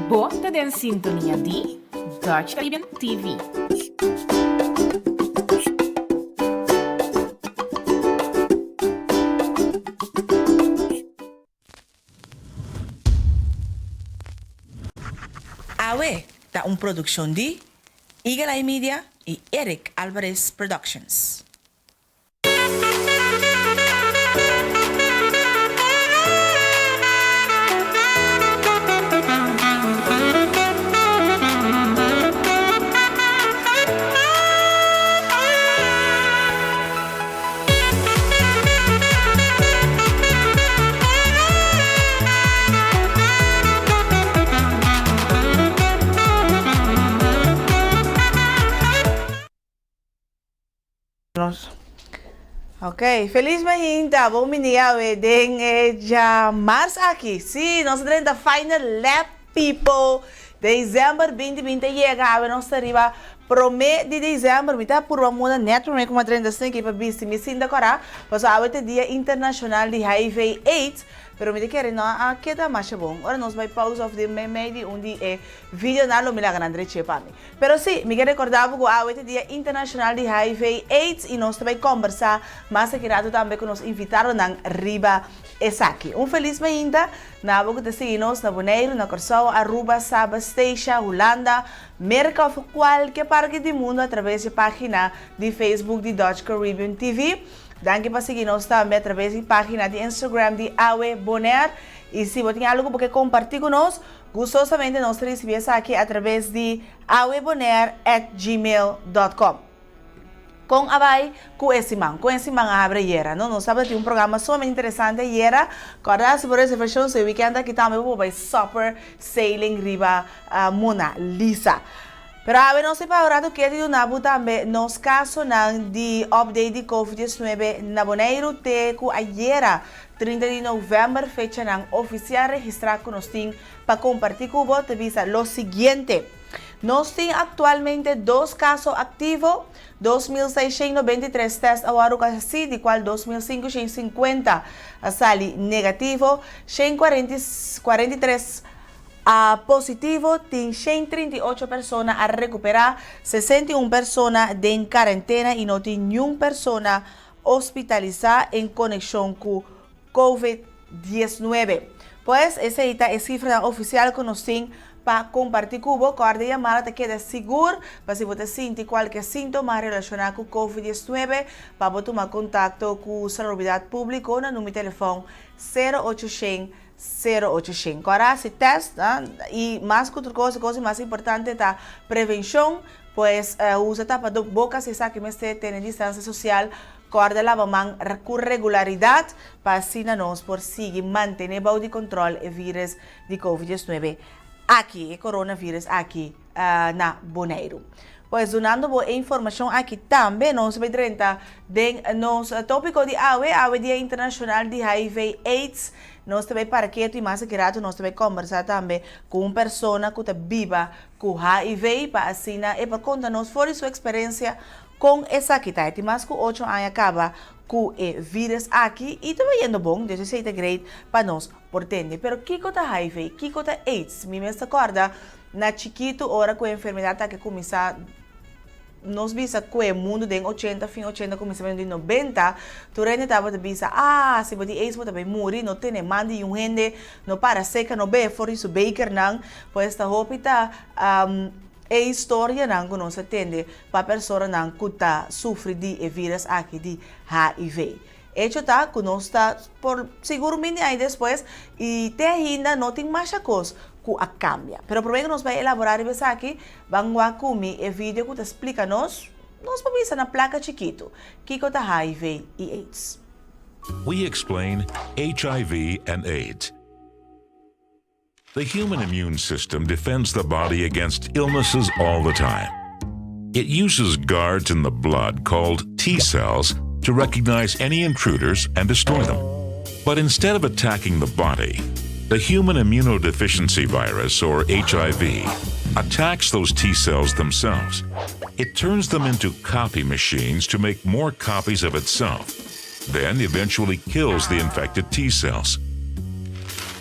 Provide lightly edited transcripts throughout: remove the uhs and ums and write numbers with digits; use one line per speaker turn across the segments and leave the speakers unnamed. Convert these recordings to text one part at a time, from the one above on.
Bota en sintonía de Dutch Caribbean TV.
Awe, da un producción de Eagle Eye Media y Eric Alvarez Productions.
Ok, feliz mahinta, bom dia, wedding já março aqui. Sim, nós temos a final lap people. Dezembro 2020 chega, nós arriba promete de dezembro, me tá por uma muda network como a 35 para visto me sinta cora, pois é dia internacional de HIV/AIDS. Pero me quer não a queda mais bom. Ora nós vai pause of the meio onde é vídeo na lo milagre André Chepami. Pero sim, me quer recordar que é dia internacional de HIV/AIDS e nós também conversar mais aqui também com nos invitaram na riba Esaki. Feliz ainda na boca de seguir-nos na Bonaire, na Corsão, Aruba, Saba, Station, Holanda, Merca of qualquer parte do mundo através da página de Facebook de Dutch Caribbean TV. Danke para seguir-nos também através da página de Instagram de Awe Bonaire. E se você tem algo para compartilhar conosco, gostosamente nós recebemos aqui através de awebonaire@gmail.com. Com abai com esse man abre era, não? Nós sabemos que um programa somente interessante era, agora se por essa versão se weekend aqui também vai super sailing riba Mona Lisa. Pero a ver, não sei para o que do Nabu também, nos casos de update de COVID-19 na Bonaire, te com ayer, 30 de novembro, fecha oficial registrar com nós para compartilhar com você, visa lo siguiente. Nós temos atualmente 2 casos ativos, 2.693 testes agora assim, de qual 2.550 sali negativo, 143 positivo, tem 138 pessoas a recuperar, 61 pessoas em quarentena e não tem nenhuma pessoa hospitalizada em conexão com COVID-19. Pois essa é a cifra oficial que nós temos para compartilhar com você. Corda e chamada te queda seguro para se você sentir qualquer sintoma relacionado com COVID-19, para você tomar contato com a Saúde Pública no número de telefone 0800. Agora, se testa e mais que outra coisa mais importante é a prevenção, pois usa tapa de boca, se sabe que você tem distância social, corda lava mão com regularidade, para assim nós por seguir manter o controle do vírus de COVID-19 aqui, o coronavírus aqui na Bonaire. Pois, donando boa informação aqui também, nós vamos entrar no tópico de AWE, Dia Internacional de HIV/AIDS. Nós também para que e mais aqui nós também conversar também com uma pessoa que está viva com HIV, para assim, e para contar-nos fora sua experiência com essa aqui, tá? E mais que 8 anos acaba com o vírus aqui e também indo bom, 17 grade para nós portende. Pero que é HIV, que é AIDS? Me acorda na chiquito hora com a enfermidade que começar nós visa que o mundo de 80, fim 80, começamento de 90, tu rende estava de visa, se você AIDS também morre, não tem manda e gente, não para seca, não bem, for isso baker não, pois esta roupa é história não que nós atende para pessoa não que está sofre de vírus aqui de HIV. Hecho tá que nós está por seguro mini aí depois e até ainda não tem mais coisa que a cambia. Pero primeiro nós vai elaborar isso aqui, vamos a comer o vídeo que te explica nós vamos ver na placa chiquito que é HIV e AIDS.
We explain HIV and AIDS. The human immune system defends the body against illnesses all the time. It uses guards in the blood called T cells to recognize any intruders and destroy them. But instead of attacking the body, the human immunodeficiency virus, or HIV, attacks those T cells themselves. It turns them into copy machines to make more copies of itself, then eventually kills the infected T cells.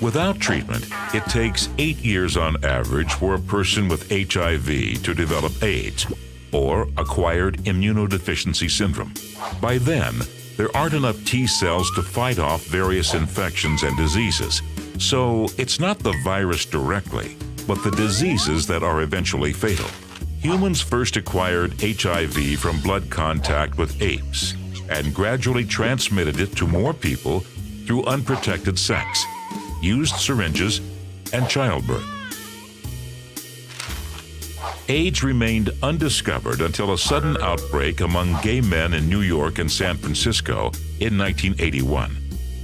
Without treatment, it takes 8 years on average for a person with HIV to develop AIDS, or acquired immunodeficiency syndrome. By then, there aren't enough T cells to fight off various infections and diseases. So it's not the virus directly, but the diseases that are eventually fatal. Humans first acquired HIV from blood contact with apes and gradually transmitted it to more people through unprotected sex, used syringes, and childbirth. AIDS remained undiscovered until a sudden outbreak among gay men in New York and San Francisco in 1981.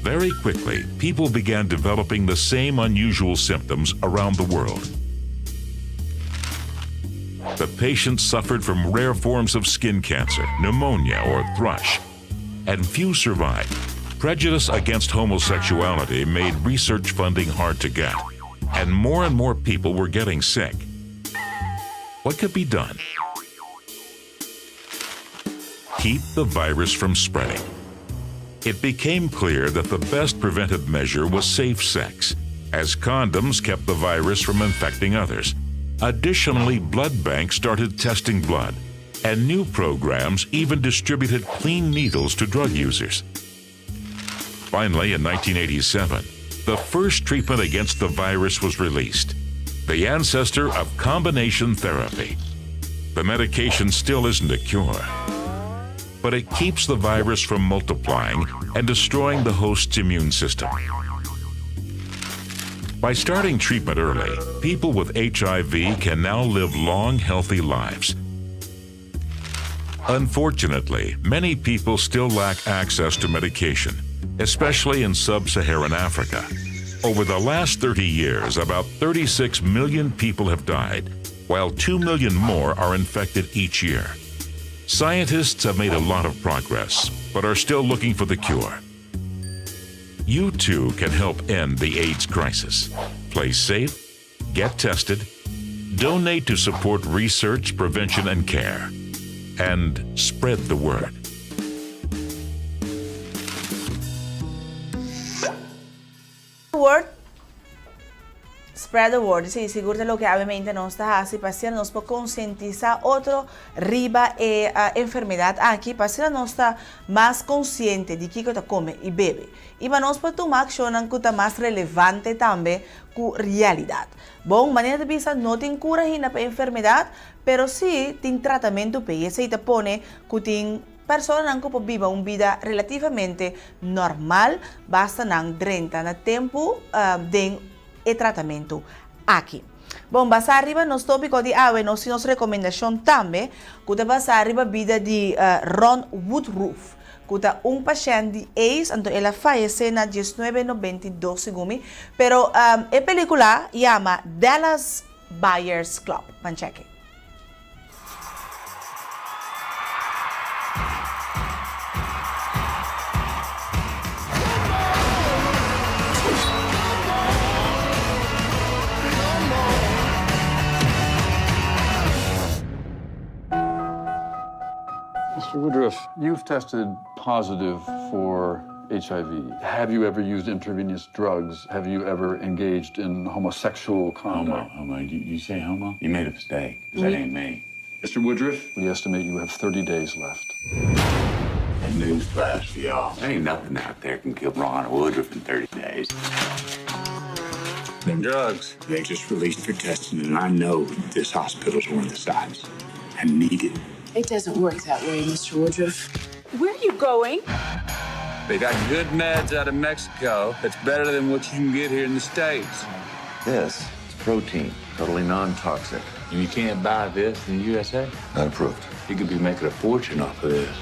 Very quickly, people began developing the same unusual symptoms around the world. The patients suffered from rare forms of skin cancer, pneumonia, or thrush, and few survived. Prejudice against homosexuality made research funding hard to get, and more people were getting sick. What could be done? Keep the virus from spreading. It became clear that the best preventive measure was safe sex, as condoms kept the virus from infecting others. Additionally, blood banks started testing blood, and new programs even distributed clean needles to drug users. Finally, in 1987, the first treatment against the virus was released, the ancestor of combination therapy. The medication still isn't a cure, but it keeps the virus from multiplying and destroying the host's immune system. By starting treatment early, people with HIV can now live long, healthy lives. Unfortunately, many people still lack access to medication, especially in sub-Saharan Africa. Over the last 30 years, about 36 million people have died, while 2 million more are infected each year. Scientists have made a lot of progress, but are still looking for the cure. You too can help end the AIDS crisis. Play safe, get tested, donate to support research, prevention, and care, and spread the word.
Word, spread the word. Sí, siguro lo que obviamente nos está haciendo, para nos puede concientizar otro riba enfermedad aquí, para nos está más consciente de que está come y bebe. Y para nos puede tomar acción que está más relevante también con realidad. Bom, maneira de pensar no tem cura para a enfermedade, pero sí tem tratamento para isso e te pone que tem persona que pode viver uma vida relativamente normal, basta não drenta no tempo de tratamento aqui. Bom, basta arriba nos tópico de ave, nos recomendação também, que te basta arriba vida de Ron Woodruff, que é paciente de AIDS, então ela faleceu na 1992 segundo, pero a película chama Dallas Buyers Club, man cheque.
Mr. Woodruff, you've tested positive for HIV. Have you ever used intravenous drugs? Have you ever engaged in homosexual conduct?
Homo. You say homo? You made a mistake. That ain't me. Mr. Woodruff?
We estimate you have 30 days left.
Newsflash for y'all. There ain't nothing out there can kill Ron Woodruff in 30 days. Them drugs, they just released for testing, and I know this hospital's worth the size. I need it.
It doesn't work that way, Mr. Woodruff. Where are you going?
They got good meds out of Mexico that's better than what you can get here in the States.
This is protein, totally non-toxic.
And you can't buy this in the USA?
Not approved.
You could be making a fortune off of this.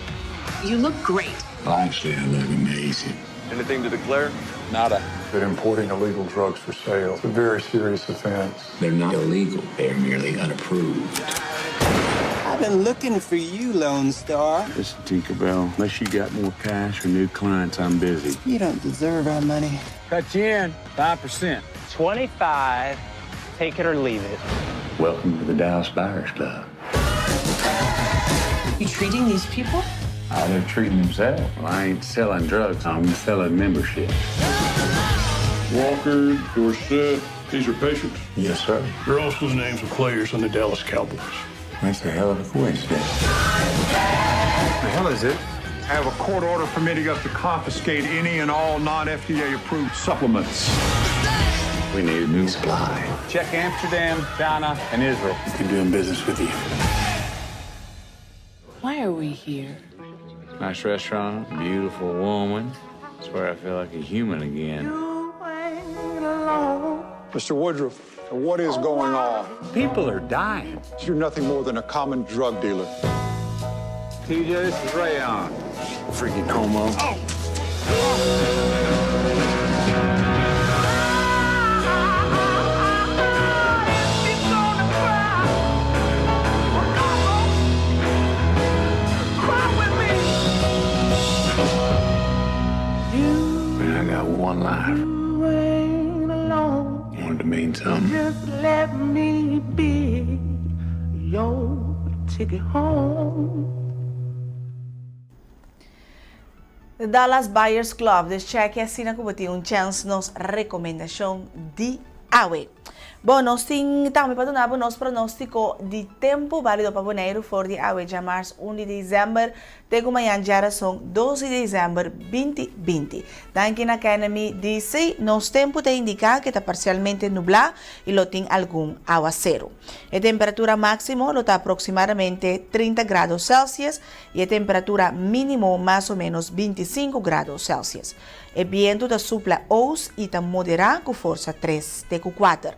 You look great.
Well, actually, I look amazing.
Anything to declare?
Nada.
But importing illegal drugs for sale is a very serious offense.
They're not illegal. They're merely unapproved.
I've been looking for you, Lone Star.
Listen, Tinkerbell, unless you got more cash or new clients, I'm busy.
You don't deserve our money.
Cut you in 5%.
25. Take it or leave it.
Welcome to the Dallas Buyers Club.
You treating these people?
Oh, they're treating themselves. Well, I ain't selling drugs. I'm selling membership.
Walker, Dorsett, these are patients?
Yes, sir.
They're also the names of players on the Dallas Cowboys.
That's a hell of a coincidence.
The hell is it? I have a court order permitting us to confiscate any and all non-FDA approved supplements.
We need a new supply.
Check Amsterdam, China, and Israel.
We can do business with you.
Why are we here?
Nice restaurant, beautiful woman. I swear I feel like a human again.
Mr. Woodruff, what is going on?
People are dying.
You're nothing more than a common drug dealer.
TJ, this is Rayon.
Freaking homo.
Man, I got one life. Wanted to mean something.
Just let me be your ticket home. The Dallas Buyers Club, cheque assina que botar chance nos recomendação de awe. Bom, nós temos também para dar nosso pronóstico de tempo válido para janeiro for de awe de março 1 de dezembro até amanhã já são 12 de dezembro 2020. Daqui na Academy diz nos tempo te indica que está parcialmente nublado e lo tem algum aguacero. A temperatura máxima lo está aproximadamente 30 graus Celsius e a temperatura mínima mais ou menos 25 graus Celsius. O vento da supla os e está moderado com força 3 de 4.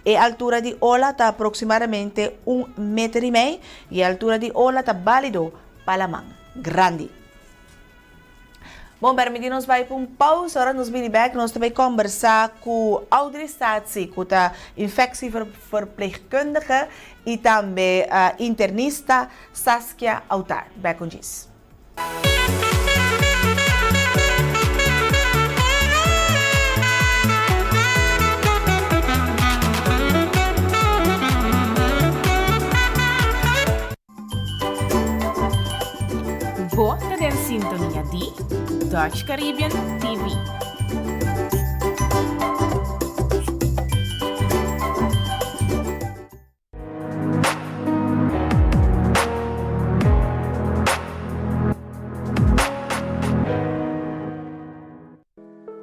A altura de ola está aproximadamente 1,5 metro e a altura de ola está válido para a mão grande. Bom, permitir-nos vai para pausa, agora nos vem back, nós também conversar com Audrey Statsi, com a infectieverpleegkundige e também a internista Saskia Autar. Back com isso.
Você tem sintonia de Dutch Caribbean TV.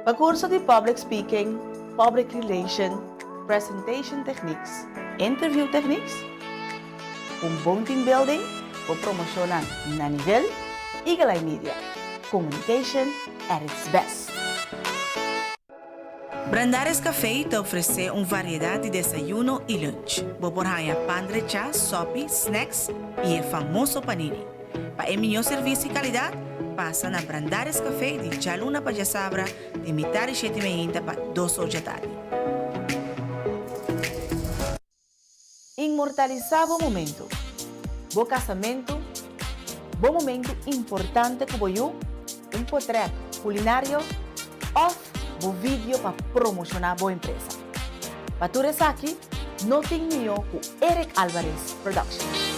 O curso de Public Speaking, Public Relation, Presentation Techniques, Interview Techniques, bom team building, para promocionar na nível Eagle Eye Media. Communication at its best.
Brandares Café te oferece uma variedade de desayuno e lunch. Boborhanha pan de chá, sopi, snacks e o famoso panini. Para melhor serviço e qualidade, passa na Brandares Café de Chaluna para Sabra, de mitad e 7h30 para 2 horas da tarde.
Inmortalizar o momento. Bom casamento, bom momento importante que eu portrait culinário ou bom vídeo para promocionar boa empresa. Para tu aqui, não tem melhor com Eric Alvarez Productions.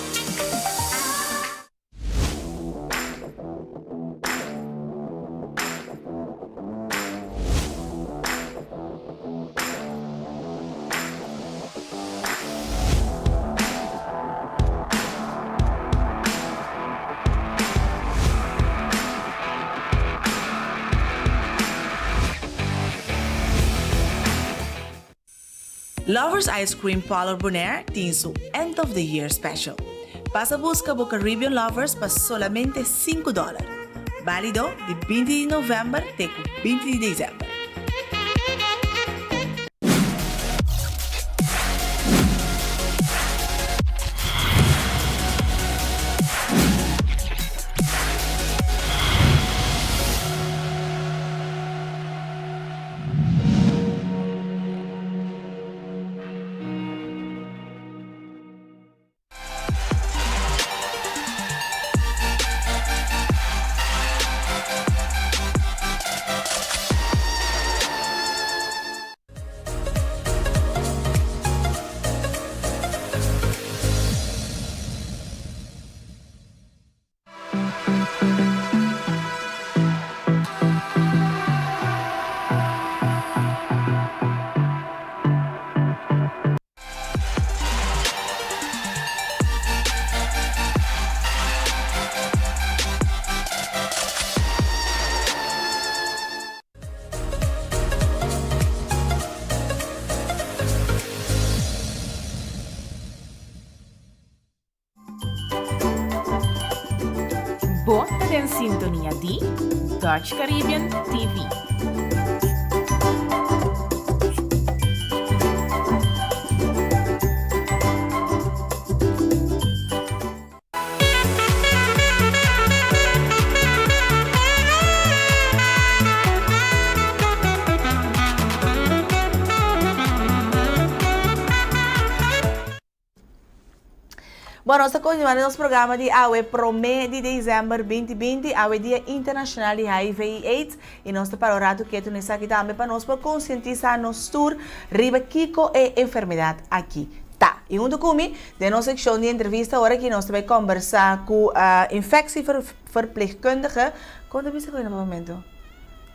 Lovers Ice Cream Parlor Bonaire tem seu End of the Year Special. Passa a busca por Caribbean Lovers para solamente $5. Válido de 20 de novembro até 20 de dezembro.
Sintonia D, Dutch Caribbean TV.
Bueno, nós continuamos nosso programa de AUE Promê de dezembro 2020, AUE Dia Internacional de HIV e AIDS. E nós para o rato que tu aqui também para nós para conscientizar nos tour riba Kiko e enfermidade aqui. Tá, e junto comigo, de nossa secção de entrevista, agora que nós vamos conversar com a infectieverpleegkundige. Conta me no momento.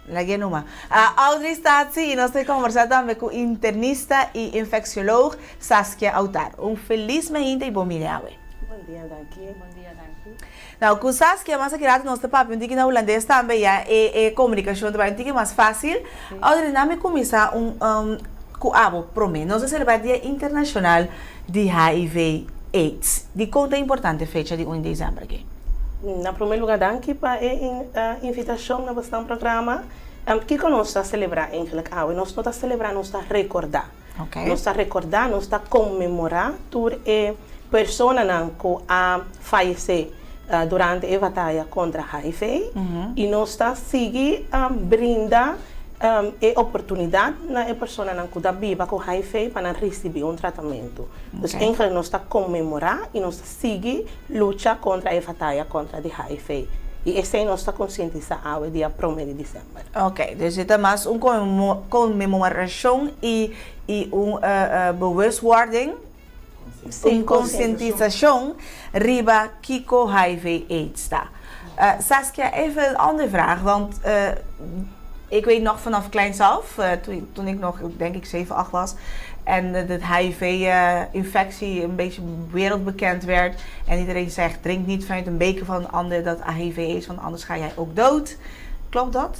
Lagi numa. Audrey Stadsi e nós vamos conversar também com internista e infeccioloog Saskia Autar. Feliz mês e bom dia.
Bom dia, dankie. Bom dia, dankie.
Nou, com Saskia, mas aqui nós temos um pouquinho na holandês também, e comunicação também um pouquinho mais fácil. Audrey, nós vamos começar com a promessa. Nós vamos celebrar o Dia Internacional de HIV AIDS. De quanto é importante a fecha de 1 de dezembro aqui?
Na primeiro lugar, dankie para a invitação no nosso programa. Que nós estamos celebrando eigenlijk nós não estamos celebrando, nós estamos recordar. Nós estamos recordar, nós estamos comemorar todas as pessoas que faleceram durante a batalha contra HIV e nós estamos seguindo brindar a oportunidade na pessoa que está viva com HIV para receber tratamento. Então, eigenlijk nós estamos comemorar e nós seguimos luta contra a batalha contra o HIV. E esse é nossa conscientização o dia 1 de dezembro.
Ok, dus het is mais comemoração e bewustwording, conscientização riba Kiko HIV AIDS. Saskia, even een andere vraag, want ik weet nog vanaf kleins af, toen ik nog, denk ik 7, 8 was, en dat HIV-infectie een beetje wereldbekend werd. En iedereen zegt, drink niet vanuit een beker van een ander dat HIV is, want anders ga jij ook dood. Klopt dat?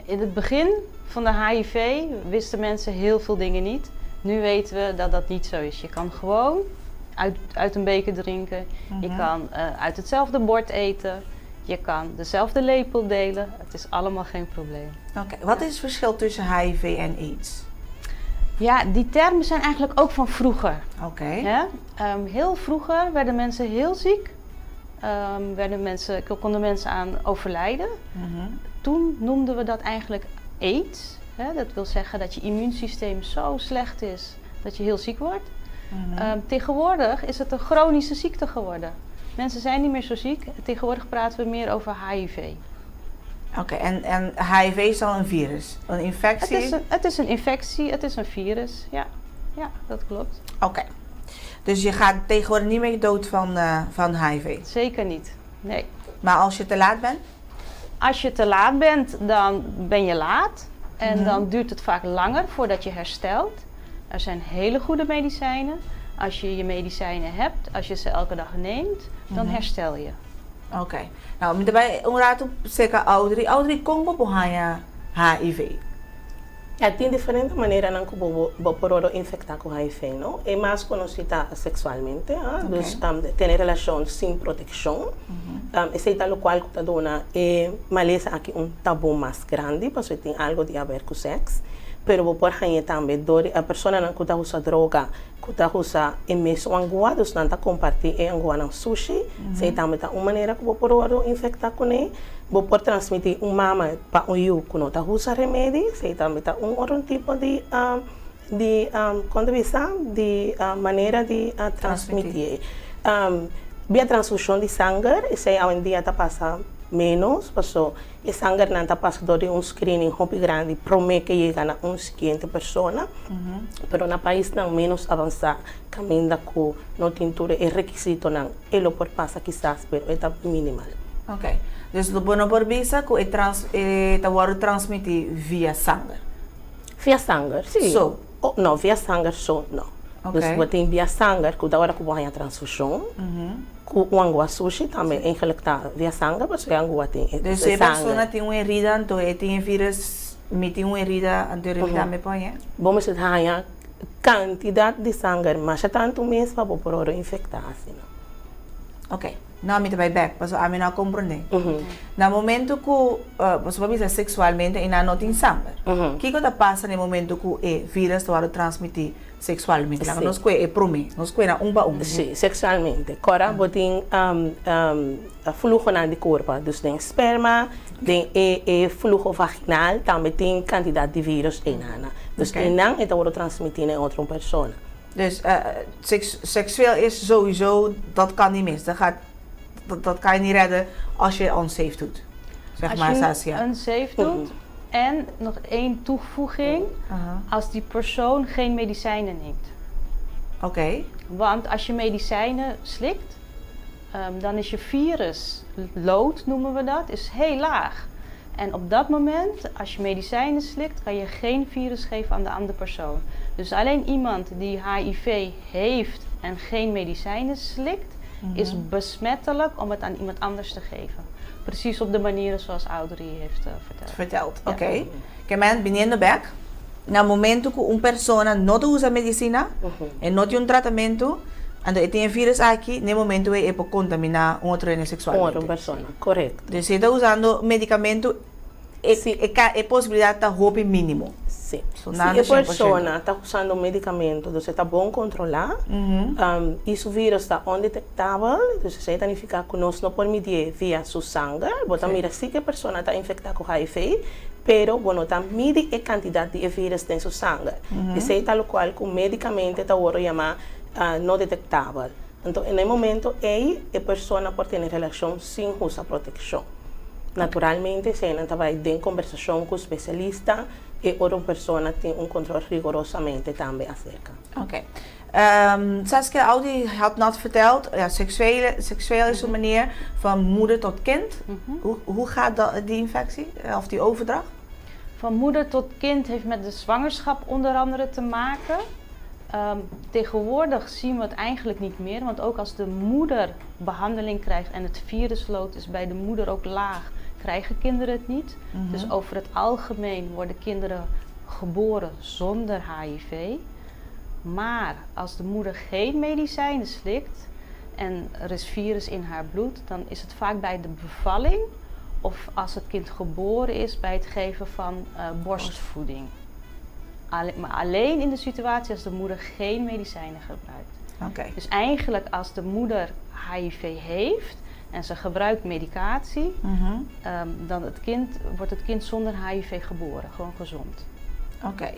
In het begin van de HIV wisten mensen heel veel dingen niet. Nu weten we dat dat niet zo is. Je kan gewoon uit een beker drinken. Je kan uit hetzelfde bord eten. Je kan dezelfde lepel delen. Het is allemaal geen probleem.
Oké. Wat is het verschil tussen HIV en AIDS?
Ja, die termen zijn eigenlijk ook van vroeger.
Oké.
Heel vroeger werden mensen heel ziek. Konden mensen aan overlijden. Toen noemden we dat eigenlijk AIDS. Dat wil zeggen dat je immuunsysteem zo slecht is dat je heel ziek wordt. Tegenwoordig is het een chronische ziekte geworden. Mensen zijn niet meer zo ziek. Tegenwoordig praten we meer over HIV.
Oké, en HIV is dan een virus? Een infectie?
Het is een infectie, het is een virus. Ja, dat klopt.
Oké. Dus je gaat tegenwoordig niet meer dood van HIV?
Zeker niet, nee.
Maar als je te laat bent?
Als je te laat bent, dan ben je laat. En dan duurt het vaak langer voordat je herstelt. Er zijn hele goede medicijnen. Als je je medicijnen hebt, als je ze elke dag neemt, dan herstel je.
Oké. Nou, daarbij raad op zeker Audrey kom op HIV.
Ja, tem diferentes maneiras na que poder infectar com HIV, não? É mais conhecida sexualmente, dus ter relação sem proteção. Esse é tal qual que dona é maleza aqui tabu mais grande, porque tem algo de a ver com sexo. Pero por aí também a pessoa não que usa droga, que usa mesmo angua, dus não compartilha angua na sushi, sei também uma maneira que poder infectar com ele. Por transmitir mama para you que não usa remédio, sei também outro tipo de maneira de transmitir. Via transfusão de sangue, isso hoje em dia está passando menos, porque o sangue não está passando de screening muito grande, promete que chega a uns 500 pessoas, mas no país não menos avançado, caminho que não tintura é requisito, não, ele pode passar quizás, mas é minimal.
Ok, dus de bono por visa que wordt transmitido via sangue.
Via sangue, sim.
So?
Não, via sangue só não. Okay. Dus tem via sangue que da hora que vai a transfusão. Com o angua sushi também eigenlijk tá via sangue, mas o angua tem.
Dus se a pessoa tem uma herida, então tem vírus, tem uma herida anterior me põe.
Vamos dizer a quantidade de sangue, mas é tanto mesmo para poder infectar assim.
Ok. não me vai back, mas a mim não compreende. No momento que você vai dizer sexualmente e não tem sangue. O que que passa no momento que o vírus vai transmitir sexualmente? Lá nós que é prome, nós que é para
Sim, sexualmente. Agora, botem fluxo de corpo, dus tem esperma, tem fluxo vaginal, também tem quantidade de vírus em nana. Dus okay. Não é para transmitir em outra pessoa.
Dus seksueel is sowieso, dat kan niet mis. Dat kan je niet redden als je unsafe doet. Zeg maar, Saskia.
Als je unsafe doet en nog één toevoeging, als die persoon geen medicijnen neemt.
Oké.
Want als je medicijnen slikt, dan is je virusload, noemen we dat, is heel laag. En op dat moment, als je medicijnen slikt, kan je geen virus geven aan de andere persoon. Dus alleen iemand die HIV heeft en geen medicijnen slikt, is besmettelijk om het aan iemand anders te geven. Precies op de manier zoals Audrey heeft verteld.
Oké. Okay. Que men viniendo back, no momento que uma pessoa não usa medicina e não tem tratamento, ando tem vírus aqui, no momento é para contaminar outra sexualmente.
Outra pessoa, correto.
Então, se está usando medicamento, é possibilidade de roupa mínimo.
Sim. Se a pessoa está usando medicamento, então está bom controlar. Isso vírus está undetectável, então isso significa que nós não podemos medir via seu sangue. Bota mira se que a pessoa está infectada com HIV, pero bueno, está medir a quantidade de vírus em seu sangue. Isso é tal qual que o medicamento está agora chamado não detectável. Então, no momento aí a pessoa pode ter relação sem usar proteção. Naturalmente, se ela vai ter conversação com o especialista e outra pessoa tem controle rigorosamente também acerca.
Oké. Saskia, Audi had net verteld, ja, seksueel is een manier van moeder tot kind. Hoe gaat die infectie of die overdracht?
Van moeder tot kind heeft met de zwangerschap onder andere te maken. Tegenwoordig zien we het eigenlijk niet meer, want ook als de moeder behandeling krijgt en het viruslood is bij de moeder ook laag, krijgen kinderen het niet. Dus over het algemeen worden kinderen geboren zonder HIV. Maar als de moeder geen medicijnen slikt en er is virus in haar bloed, dan is het vaak bij de bevalling of als het kind geboren is bij het geven van borstvoeding. Maar alleen in de situatie als de moeder geen medicijnen gebruikt.
Okay.
Dus eigenlijk als de moeder HIV heeft en ze gebruikt medicatie, dan wordt het kind zonder HIV geboren, gewoon gezond.
Oké.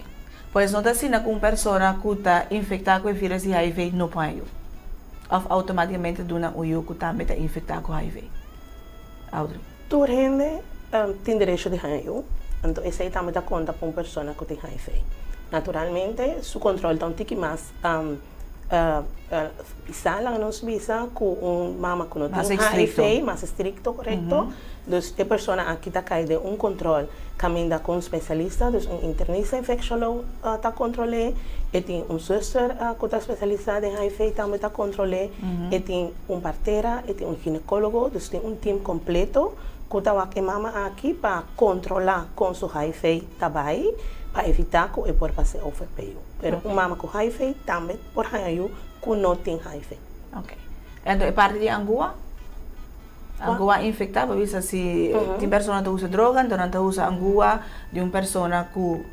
Pues no te asigna con persona que está infectada con el virus de HIV no puede. Of automaticamente duna uyu que está meta infectada con HIV. Audrey.
Toda gente tem direito de HIV. Então, esse aí também dá conta para uma pessoa que tem HIV. Naturalmente, o controle está um pouco mais pisar lá nos visa com mama que não tem HIV, mais estricto, correto? Então, a pessoa aqui está caindo um controle, caminha com um especialista, então um internista infecciológico está controlando, e tem um zuster que está especializado em HIV, também está controlando, e tem uma parteira, e tem um ginecólogo, então tem um time completo, que está aqui mama aqui para controlar com o HIV também, para evitar que ele possa passar o VPU. Mas uma mama com HIV também pode HIV que não tem HIV.
Ok. Então, é parte de Angola? Angola infectada, porque se tem pessoa que usa droga, então usa Angola de uma pessoa que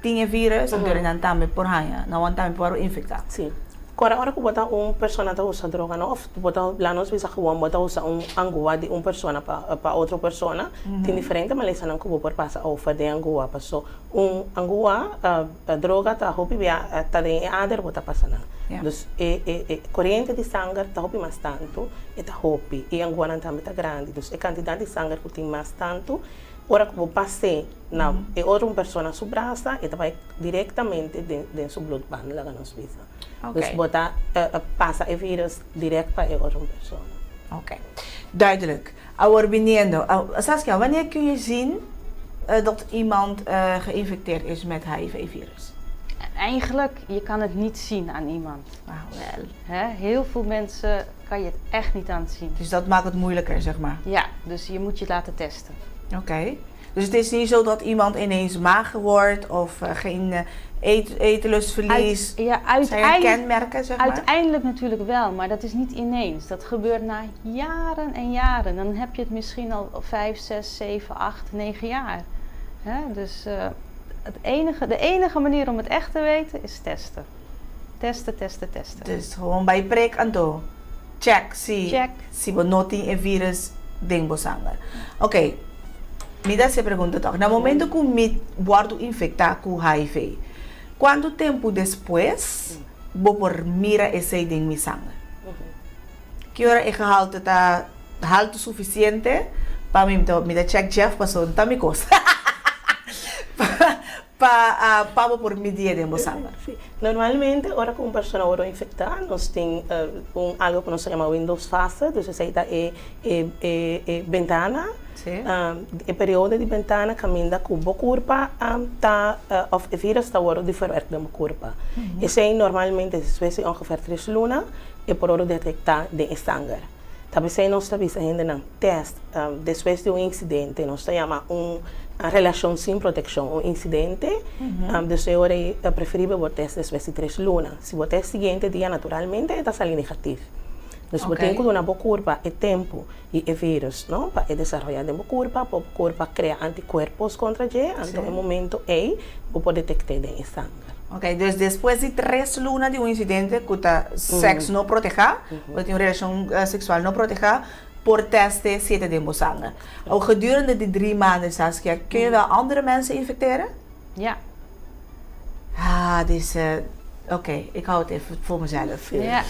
tinha vírus, então não também por HIV, não também por infectar.
Sim. Agora, hora que botar uma pessoa que usa droga, não, botar lá nos visa que botar usa Angola de uma pessoa para outra pessoa, tem diferente, mas eles não que por passar ofer de Angola, passou Angola a droga está hopi está de ader botar passando. Então, corrente de sangue está hopi mais tanto, está hopi e Angola também está grande, então a quantidade de sangue que tem mais tanto. Ora que eu passei na outra pessoa su braço, e vai diretamente dentro do blood bank lá nos visa. Dus botar passa o vírus direto para a outra pessoa.
Oké, duidelijk. Our benieuwd. Saskia, wanneer kun je zien dat iemand geïnfecteerd is met HIV-virus?
Eigenlijk, je kan het niet zien aan iemand.
Wel.
Heel veel mensen kan je het echt niet aan zien.
Dus dat maakt het moeilijker, zeg maar?
Ja, dus je moet je laten testen.
Oké. Dus het is niet zo dat iemand ineens mager wordt of geen eetlustverlies. Zijn er kenmerken, zeg maar?
Uiteindelijk natuurlijk wel, maar dat is niet ineens. Dat gebeurt na jaren en jaren. Dan heb je het misschien al 5, 6, 7, 8, 9 jaar. Dus de enige manier om het echt te weten is testen. Testen.
Dus gewoon bij prik aan toe. Check. Si bonoti en virus dengue sangue. Ok. Mida se pergunta toch. Na momento que me guardo infectado com HIV, quanto tempo depois vou por mira esse dengue mi sangue? Que hora é gehalte tá halte suficiente para mim me check Jeff passou tá me coisa. Para por medir de sangue.
Normalmente, ahora que una persona va infectada, nos tiene algo que se llama Windows fase, entonces ahí está ventana, el periodo de ventana camina con la curva, of el virus está ahora diferente de la curva. Ese ahí normalmente después de ongeveer 3 lunas, el por detectar de sangre. Talvez aí nós estamos ainda no teste, depois de incidente, nós chamamos relação sem proteção, incidente, então é preferível o teste depois de 3 lunas. Se o teste seguinte dia, naturalmente, está saindo negativo. Então, você tem que dar uma boa curva, é tempo e é vírus, não? Para desenvolver uma curva, para a curva criar anticorpos contra ele, então, no momento aí, vou poder detectar de sangue.
Ok, dus después de 3 lunas de un incidente que el sexo no proteja, o una relación sexual no proteja, por teste 7 de sangue. O gedurende die 3 maanden, Saskia, kun je wel andere mensen infecteren?
Ja.
Dus, oké, ik hou het even voor mezelf.
Ja.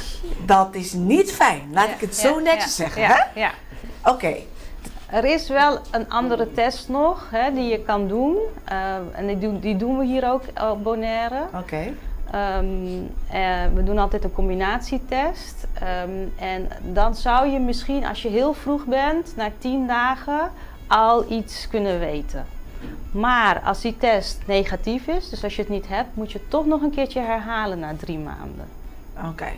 Dat is niet fijn, laat ik het zo netjes zeggen. Hè?
Ja.
Oké.
Er is wel een andere test nog die je kan doen. En die doen we hier ook op Bonaire.
Oké.
We doen altijd een combinatietest. En dan zou je misschien, als je heel vroeg bent, na 10 dagen, al iets kunnen weten. Maar als die test negatief is, dus als je het niet hebt, moet je het toch nog een keertje herhalen na 3 maanden.
Oké.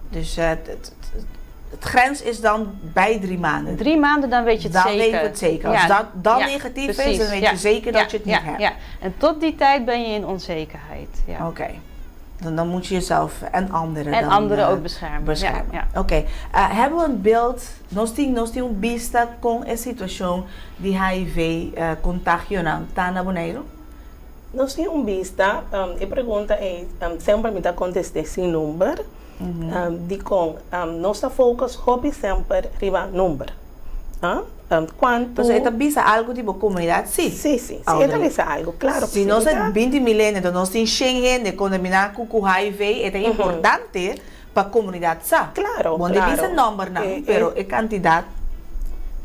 Dus het grens is dan bij 3 maanden.
3 maanden, dan weet je het zeker.
Dan weet je het zeker. Als dat dan negatief is, dan weet je zeker dat je het niet hebt.
Ja. En tot die tijd ben je in onzekerheid. Ja.
Oké. Dan moet je jezelf en anderen
en anderen ook beschermen. Ja.
Oké. Hebben we een beeld, nós temos vista com a situação de HIV contagio na Bonaire?
Nós temos vista, a pergunta é, sempre me acontece esse número, de com nossa focus hobby sempre riba número.
Quanto? Então, visa algo tipo comunidade? Sim.
Sim, visa algo, claro.
Se nós temos 20 milhões, então nós temos 100 gente contaminada com HIV, é importante para a comunidade, sabe?
Claro,
Bom, claro. Visa número, não, mas a quantidade.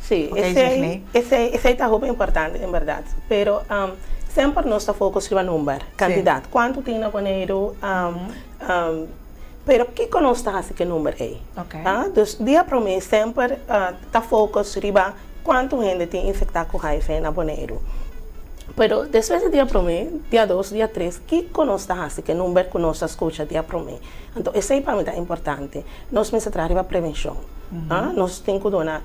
Sim, esse é muito importante, em verdade. Mas sempre nosso foco é o número, quantidade. Quanto tem na Bonaire, pero que conosco assim que número é?
Okay.
Dus dia para mim sempre tá foco riba quanto gente tem infectado com HIV na Bonaire. Pero depois de dia para mim, dia 2, dia 3, que conosco assim que número conosco escuta dia para mim. Então esse é para mim é importante. Nós precisamos trabalhar prevenção. Nós temos que dar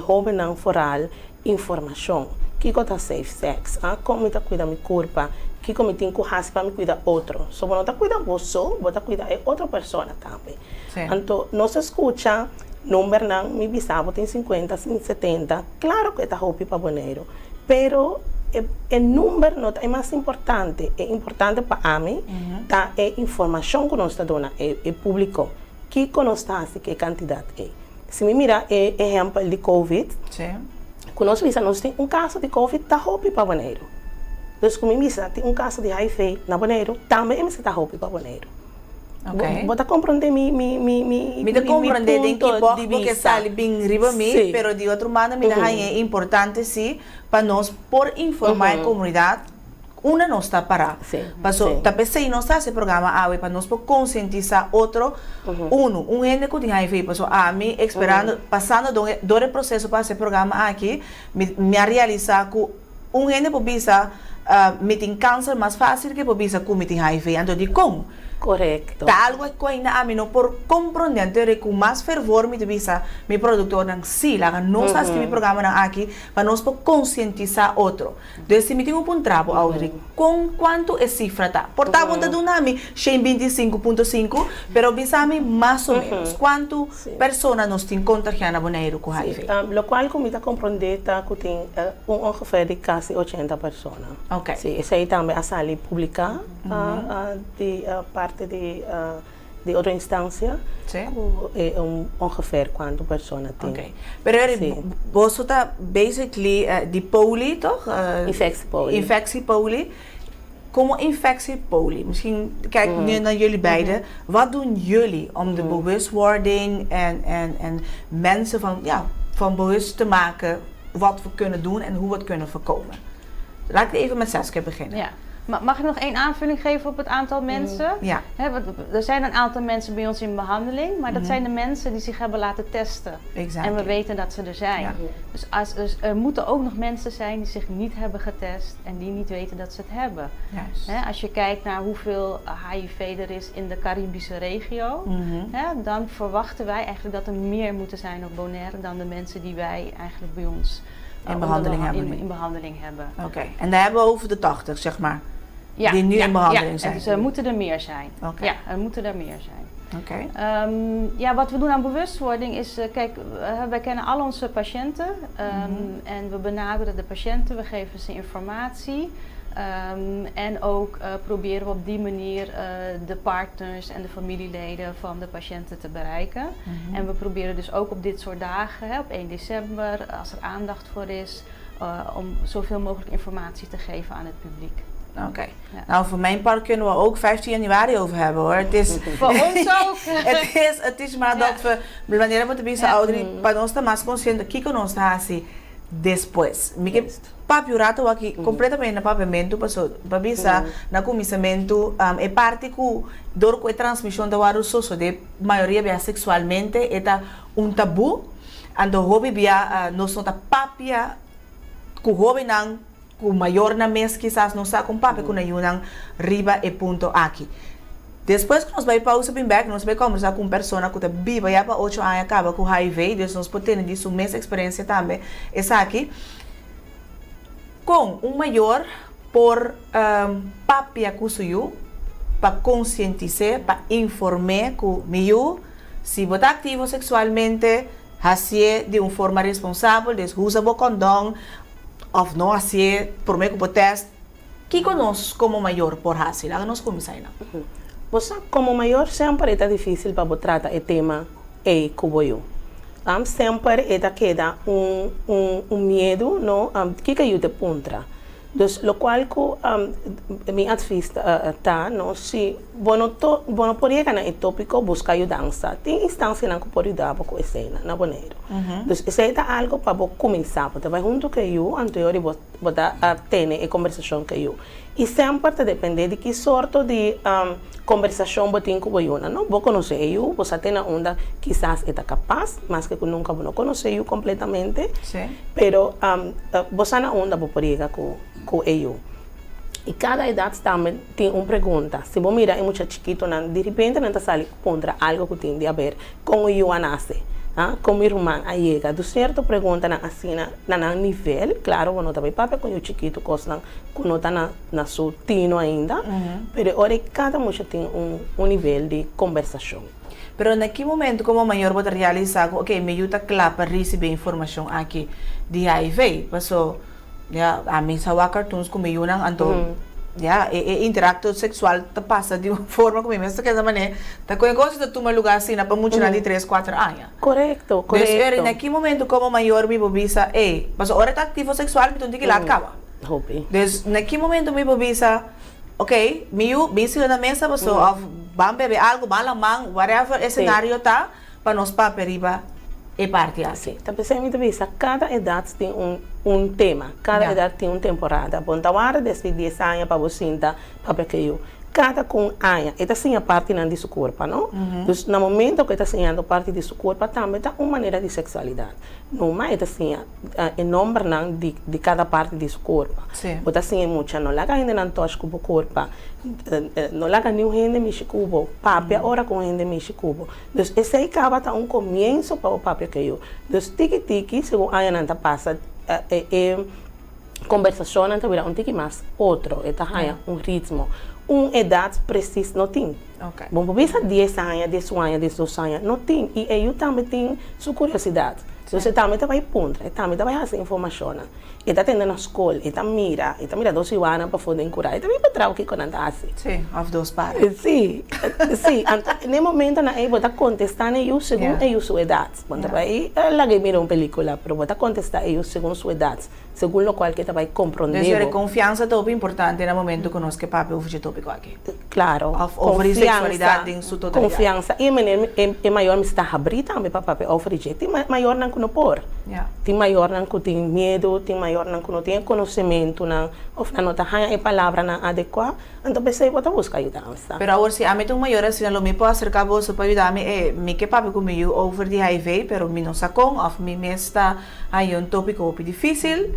jovem não foral informação. Que tá safe sex, como tá cuidar minha corpo. Que como tem que para me cuidar outro. Só não está cuidando você, você cuidar outra pessoa também. Então, nós escuta, número não, me bisavo tem 50, 70, claro que está roupa para Bonaire, pero o número não é mais importante, é importante para mim, tá é informação que nós está dando, é público, que nós está assim, que quantidade é. Se me mira, exemplo de COVID, quando nós vemos, nós tem caso de COVID, está roupa para Bonaire. Então, como me tem caso de HIV na Bonaire, também me está roupa para Bonaire.
Ok.
Vou compreender
me te compreender em que porque sale bem riba mim, pero de outro modo me é importante sim para nós por informar a comunidade. Uma não está parada. Passou, talvez se não está esse programa para nós por conscientizar outro, gente que tem HIV, passou a mim esperando, passando do processo para esse programa aqui, me realizar com gente por bisa me tem câncer mais fácil que por bisa com me tem HIV, então de como
Correcto.
Tá algo que ainda a mim não por compreender com mais fervor me devisa mi produtor não se lá nós assistimos mi programa não aqui para nós por conscientizar outro. Então se me tem um trabalho Audrey com quanto é cifra tá. Por tá bom do nome 25.5, pero bisami mais ou menos quanto pessoas nós tem contagiado na boneiro com HIV.
Lo qual como está compreender tá que tem ongeveer de quase 80 pessoas.
Ok.
Sim, esse aí também a sala pública de parte de outra instância, ongeveer quanto pessoas tem.
Ok. Pero você está basically de poli toch? Infectie poli. Como infectie poli? Misschien kijk nu naar jullie beiden. Wat doen jullie om de bewustwording en mensen van bewust te maken wat we kunnen doen en hoe we het kunnen voorkomen? Laat ik even met Saskia beginnen.
Ja. Mag ik nog één aanvulling geven op het aantal mensen?
Ja.
Er zijn een aantal mensen bij ons in behandeling, maar dat zijn de mensen die zich hebben laten testen.
Exactly.
En we weten dat ze er zijn. Ja. Dus er moeten ook nog mensen zijn die zich niet hebben getest en die niet weten dat ze het hebben. Als je kijkt naar hoeveel HIV er is in de Caribische regio, dan verwachten wij eigenlijk dat er meer moeten zijn op Bonaire dan de mensen die wij eigenlijk bij ons
in behandeling
hebben.
Oké. En daar hebben we over de 80, zeg maar. Die nu in behandeling zijn.
Dus er moeten er meer zijn.
Okay.
Ja, er moeten er meer zijn.
Okay.
Wat we doen aan bewustwording is, kijk, wij kennen al onze patiënten en we benaderen de patiënten, we geven ze informatie. En ook proberen we op die manier de partners en de familieleden van de patiënten te bereiken. En we proberen dus ook op dit soort dagen, op 1 december, als er aandacht voor is, om zoveel mogelijk informatie te geven aan het publiek.
Oké. Ja. Nou, voor mijn part kunnen we ook 15 januari over hebben hoor. Het is
voor ons ook.
het is maar dat we wanneer we te bisa ouderen, para nós estar mais consciente aqui que nós está assim depois. Mike papi rato aqui completamente na papamento passou babisa na comissamento é parte que dor com a transmissão da vírus socio de maioria bem sexualmente eta tabu ando hobby bia nós não tá papia ku hobby não com maior na mês quizás não está com papi com nenhum riba e ponto aqui. Depois que nós vai pausa bem back, nós vai conversar com uma pessoa que está viva já para 8 anos acaba com HIV, então nós podemos ter isso mesma experiência também. Essa aqui com maior por papi acusuyu para conscientizar, para informar que meu se você ativo sexualmente, assim de uma forma responsável, usa o condão ou não assim, por meio que teste, que conosco como maior por assim, lá nós começamos.
Como maior sempre é difícil para tratar o tema como eu. Sempre queda medo, não? Que eu te contra. Então, o qual que minha advice tá, não? Se você pode chegar no tópico buscar ajuda, tem instância que pode dar para a cena, na boneiro. Então, isso é algo para começar, porque vai junto com eu, anterior você ter a conversação com eu. E sempre depende de que sorte de conversação você tem com eu, não? Você conhece eu, você tem onda quizás é capaz, mas que nunca não conhece eu completamente.
Sim.
Pero você na onda você pode chegar com eu. E cada idade também tem uma pergunta. Se você mira é muito chiquito, de repente não está saindo contra algo que tem a ver com eu a nascer. Como irmã a chega, do certo pergunta assim na nível, claro, quando também papai com o chiquito, coisa que não está na sua tino ainda, mas ora cada moça tem um nível de conversação.
Pero naquele momento, como maior você realiza, ok, me ajuda claro para receber informação aqui de HIV, passou, a mim só há cartoons como eu não ando. Interacto sexual passa de uma forma como mesmo que essa maneira tá com coisa de tomar lugar assim para muitos de 3, 4 anos.
Correto.
Então, naquele momento como maior me bobisa mas hora tá ativo sexual então tem que lá acaba. Então, naquele momento me bobisa ok, meu bicho na mesa passou vamos beber algo, vamos lá man, whatever cenário tá para nós para periba e parte assim.
Tá pensando vista, cada idade tem um tema, cada idade tem uma temporada. Bom, tá hora desde 10 anos para você para que eu cada com aya, está assim a parte de seu corpo, não? Então, no momento que está assim a parte de seu corpo, também está uma maneira de sexualidade. Não mais assim, em nome de cada parte de seu corpo.
Sim.
Então, assim, muito, não laga ainda não tocha com o corpo, não laga nenhum rende mexe com o papo, ora com rende mexe com o. Então, esse aí acaba tá começo para o papo que eu. Então, tiki-tiki, segundo aya não tá passa, conversação não vira tique mais outro, ritmo. Idade precisa não tem.
Okay.
Bom, por isso 10 anos, 10 anos, 12 anos, não tem. E eu também tenho sua curiosidade. Você também vai ponta, também vai fazer informação. E está tendo na escola, e está mira 12 anos para poder curar. E também para trabalhar que quando está assim.
Sim, of those partes.
Sim, sim. No momento na eu vou contestar eu segundo eu sua idade. Quando vai lá que mira uma película, pero vou contestar eu segundo sua idade, segundo o qual que vai compreender.
Então, a confiança é muito importante no momento que nós que papo o tópico aqui.
Claro.
Over sexualidade em sua totalidade.
Confiança. E é maior me está abrir também para papo oferecer. Tem maior não que não por. Tem maior não que tem medo, tem maior não que não tem conhecimento, não ou não tá a palavra não adequada. Então pensei vou buscar ajuda.
Pero agora se a mim tem maior assim, não me pode acercar você para ajudar-me, me que papo comigo over de HIV, pero me não sacou, of me está aí um tópico muito difícil.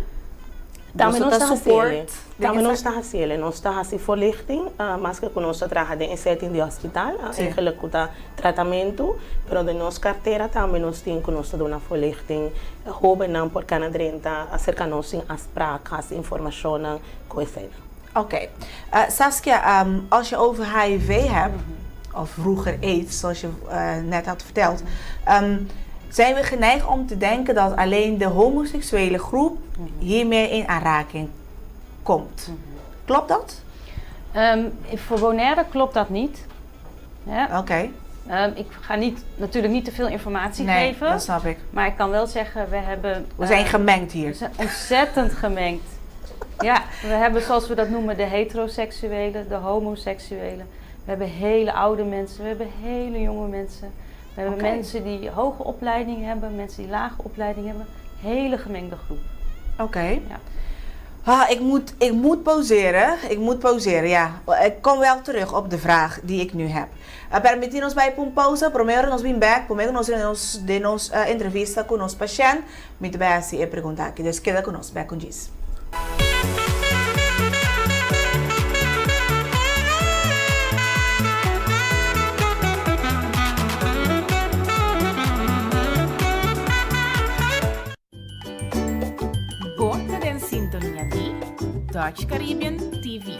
Também não está assim, não está assim voorlichting, mas que nós trabalhamos em setting de hospital, eigenlijk com tratamento, mas de nossa carteira também nós temos que nós dar uma voorlichting, jovem não por canadrenta, acerca-nos às práticas, informação, coisa.
Oké. Saskia, als je over HIV hebt, of vroeger AIDS, zoals je net had verteld, zijn we geneigd om te denken dat alleen de homoseksuele groep hiermee in aanraking komt. Klopt dat?
Voor Bonaire klopt dat niet. Ja.
Oké.
Ik ga natuurlijk niet te veel informatie
nee,
geven.
Dat snap ik.
Maar ik kan wel zeggen, we
zijn gemengd hier.
We zijn ontzettend gemengd. Ja, we hebben zoals we dat noemen de heteroseksuelen, de homoseksuelen. We hebben hele oude mensen, we hebben hele jonge mensen. We hebben mensen die hoge opleiding hebben, mensen die lage opleiding hebben. Hele gemengde groep.
Oké.
Ja.
Ik moet pauzeren, ja. Ik kom wel terug op de vraag die ik nu heb. Permitimos vai para pausa, primeiro nós vim back, primeiro nós de nos entrevista com nosso paciente, muito bem assim, perguntar aqui, Deus queda conosco, back com disso.
Ponte en sintonia di Dutch Caribbean TV.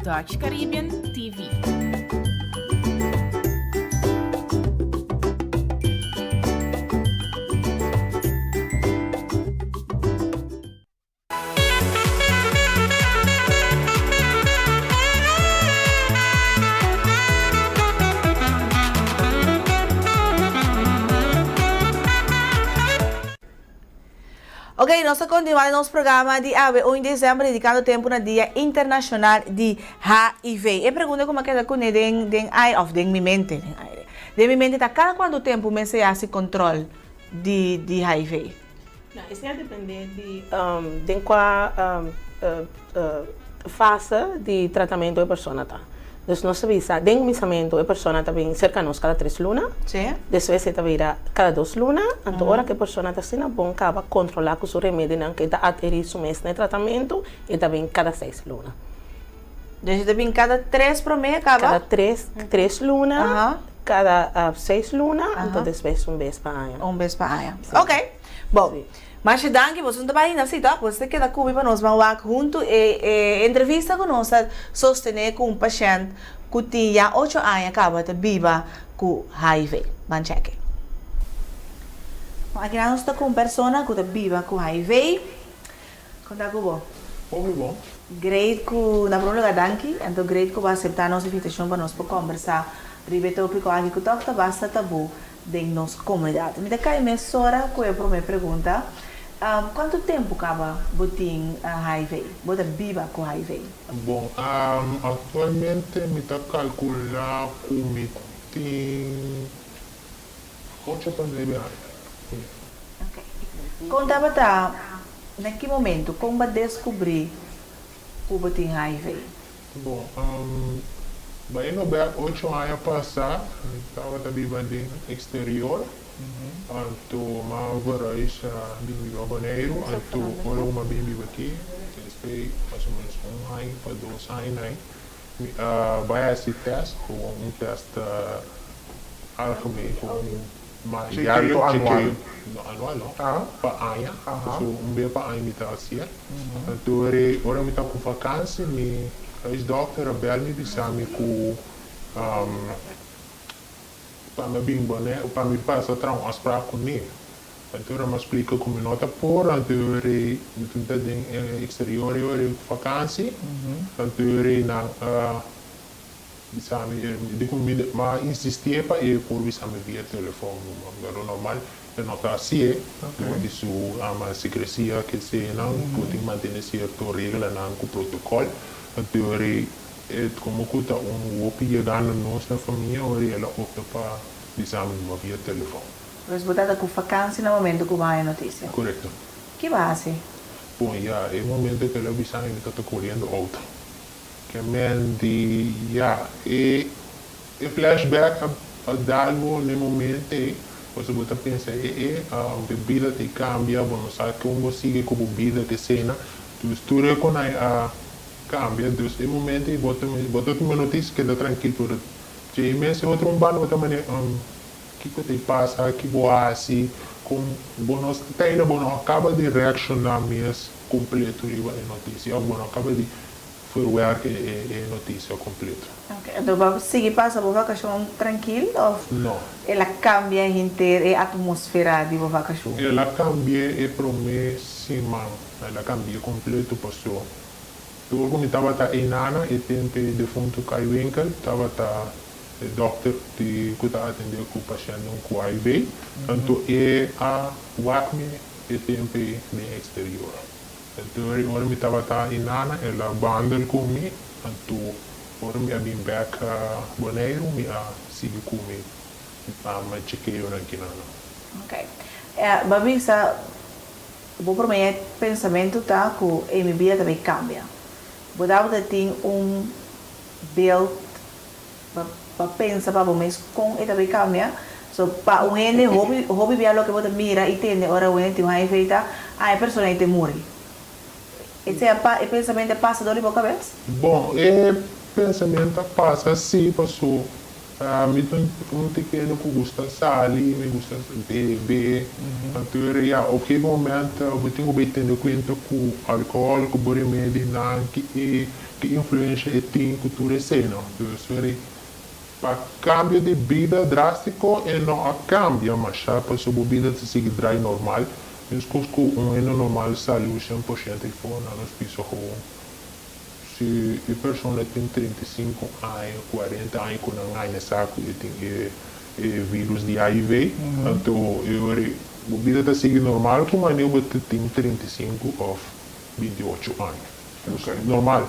Dutch Caribbean TV.
Ok, nós continuamos nosso programa de 1 de dezembro, dedicado tempo no Dia Internacional de HIV. E pergunta como é que é com den mi mente. De mi mente, cada quanto tempo me se hace controle de HIV?
Não, isso vai depender de qual fase de tratamento a pessoa está. Então, nós sabemos que dentro do começamento, a pessoa está bem cerca de nós cada 3 lunas.
Sim.
Depois, está bem cada 2 lunas. Então, hora que a pessoa está sendo bom, acaba controlar com o remédio que está aterriço mês no tratamento, e está bem cada 6 lunas.
Então, está bem cada 3 por mês, acaba?
Cada 3 lunas, cada 6 lunas, então depois vez para ano.
Vez para ano. Ok. Bom. Sim. Mas danke, você não está ainda assim, tá? Você queda comigo para nós, vamos junto e entrevista com nós, sostener com um paciente que tinha 8 anos, acaba de viva com HIV. Vamos check. Aqui nós estamos com uma pessoa que viva com HIV. Conta com você.
Muito bom.
Great que, na primeira lugar, danke. Então, great que vai aceitar a nossa invitação para nós para conversar. Ribe tópico aqui que toca basta tabu da nossa comunidade. Me dá cá emissora com a primeira pergunta. Quanto tempo acaba botin HIV? Bota viva com HIV?
Bom, atualmente me está calculando que me tem 8 pandemias.
Ok. Contava tá, naquele momento, como vai descobrir que botin HIV?
Bom, bem no 8 anos passar, estava vivendo no exterior. Anto uma varagem de Rio de Janeiro, anto ora uma bem viva aqui, depois mais ou menos 1 ano para 2 anos, né? Vai esse teste, com teste algemeen, com diário anual, para ano, so bem para ano me está assim. Então ora me está com vacância, me os doutor bel me disse que para me bem boné, para me passar uma afspraak com ele. Então eu me explico como nota por, então eu estou em exterior, eu estou vacância, então eu na mas insistia para eu por me via telefone, mas normal eu não está assim, isso é uma secrecia que se não pode manter certo regra não com protocolo, então como que está chegando na nossa família, ela opta para uma via telefone.
Mas botada com vacância no momento que vai a notícia?
Correto.
Que base?
Bom, é o momento que ela bisama me está colhendo outro. Que mente, e flashback a algo no momento, você pode pensar, a bebida te cambia, você sabe que você sigue com a bebida te cena, tu reconhece a cambia, então no momento bota uma notícia que está tranquilo. Se imenso outro bando outra maneira, que te passa, que boa assim, como nós ainda não acaba de reaccionar mesmo completo a notícia, ou não acaba de forward a notícia completa.
Okay. Então vai seguir passa por vacação tranquilo ou
não?
Ela cambia inteira a atmosfera de vacação?
Ela cambia e promessa ela cambia completo pessoa. Eu quando estava em Nana e tempo de fundo cai winkel, estava o doctor que está atendendo com o paciente com HIV, então a WACME e tempo no exterior. Então agora me estava em Nana, ela bundle comigo, então agora me abri back a Bonaire, me sigo comigo, me chequeio aqui Nana.
Ok. Babisa, vou para mim pensamento tá que a minha vida também cambia. Você tem build para pensar para você com ele também cambia. So para um gente hobby via lo que você mira e tem ora o gente vai feita a pessoa tem morre. Esse é o pensamento passa dentro da cabeça?
Bom, o pensamento passa sim, passou Me um pequeno que gosta sair, me gosta beber. Então, op een gegeven moment, we tenho que ter conta que o álcool, que o remédio, que influência tem cultura cena. Então, para cambio de vida drástico, não cambia, mas já para sua vida se seguir dry normal, mas que ano normal saúde 100% e for na hospital se a pessoa tem 35 anos, 40 anos, quando não saco e tem vírus de HIV, então a vida está seguindo normal, como eu tenho 35 ou 28 anos. Okay. Normal.